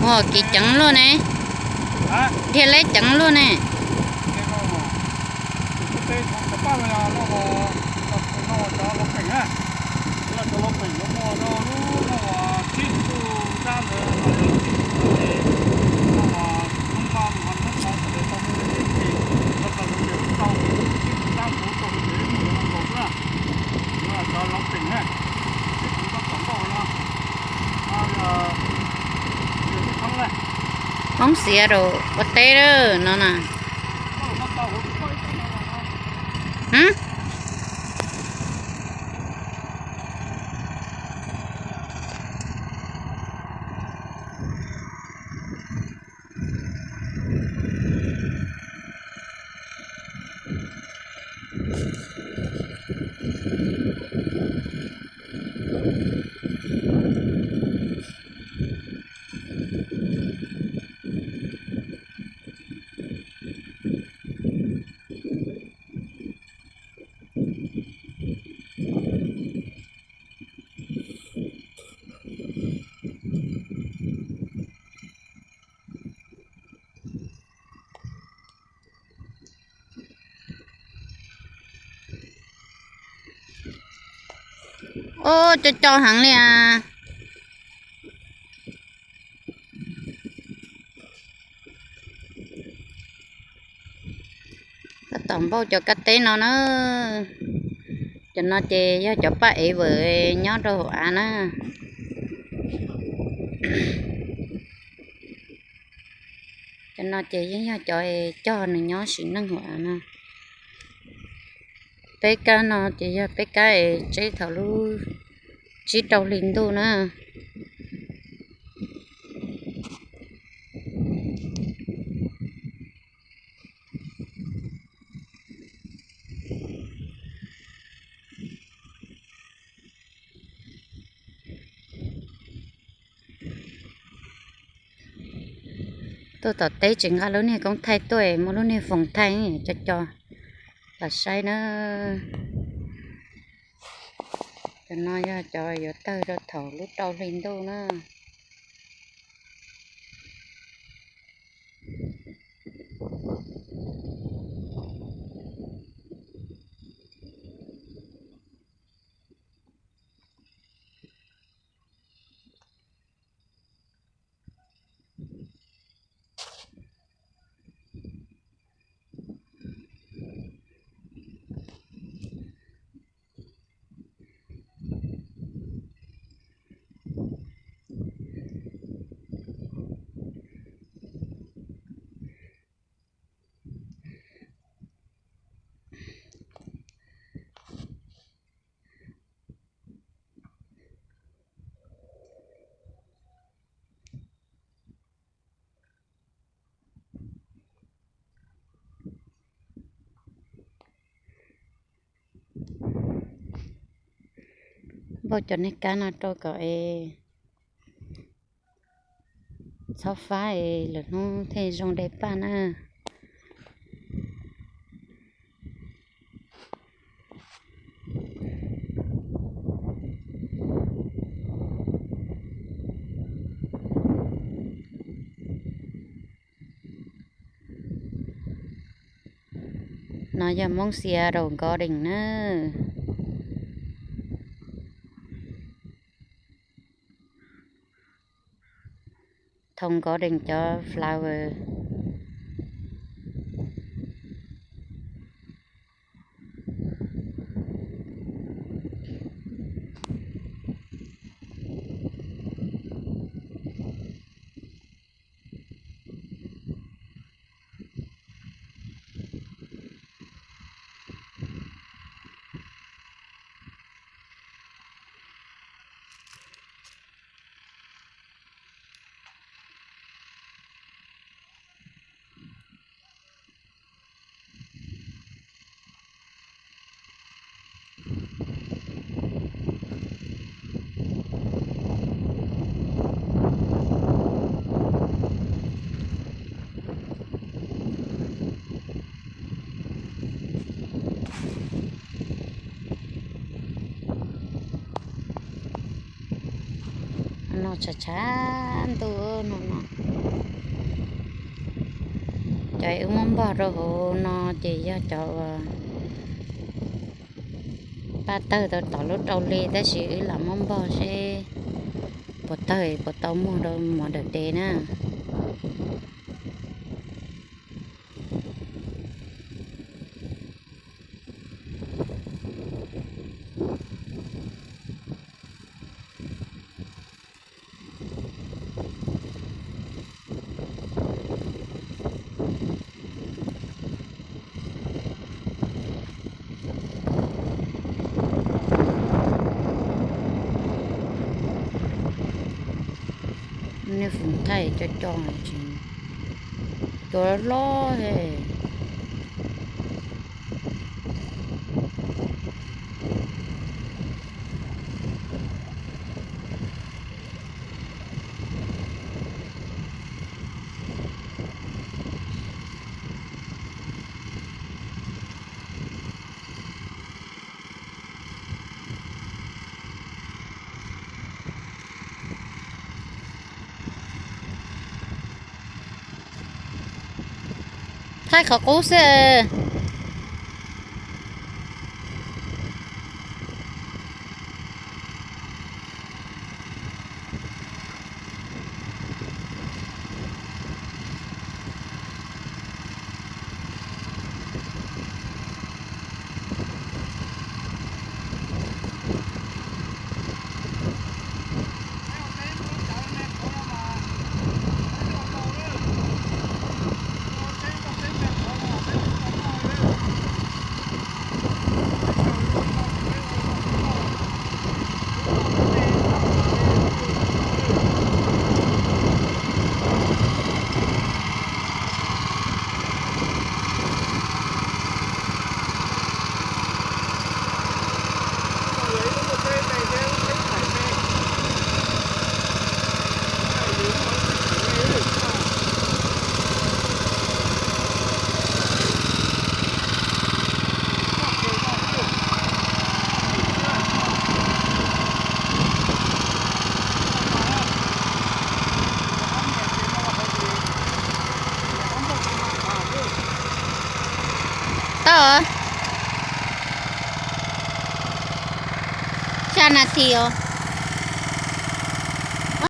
Ồ, kỳ trắng luôn này. Hả? Thì lấy trắng luôn này. Cái tên không có bao giờ nó cho nó cảnh á. Là cho nó cảnh nó mò nó chín tu ra rồi nó không bao mà nó có thể tao mua cái gì nó còn được tao tao cũng còn để mua nó còn nữa. Nó là cho nó cảnh á. Cái chúng ta tổng bộ nó. Giờ cái thằng này. Không xỉa đồ, có tê đó, nó nè. Hả? Ô, cho hắn đi à. Cái tổng bao cho cái tế nó cho nó chê cho bậy với nhó đồ ăn á. Cho nó chê với cho này nhó xịn năng hỏa nè. Bé cá nó chỉ bé cá chế thảo lu chỉ đầu linh tu nữa. Tôi tỏ tế chừng lúc này cũng thay tuổi một lúc này phòng thay cho là sai nó cho nó cho giờ tơ ra thầu lúc đầu linh tu nữa. Bao cho nên cá nó trôi gọi sao phải là nó thấy trong đẹp ba nè. Nó giờ mong xìa đồ có đỉnh nữa. Thông có đỉnh cho flower. chán tôi nó chạy mong bao rồi nó chỉ cho ba tơ tôi tỏ lúc đầu lê ta chỉ là mong bao sẽ bộ tàu mua đâu mà được tiền á nên phun thay cho tròn chứ cho lo hè thay khó cố xe tao cha nà thiêu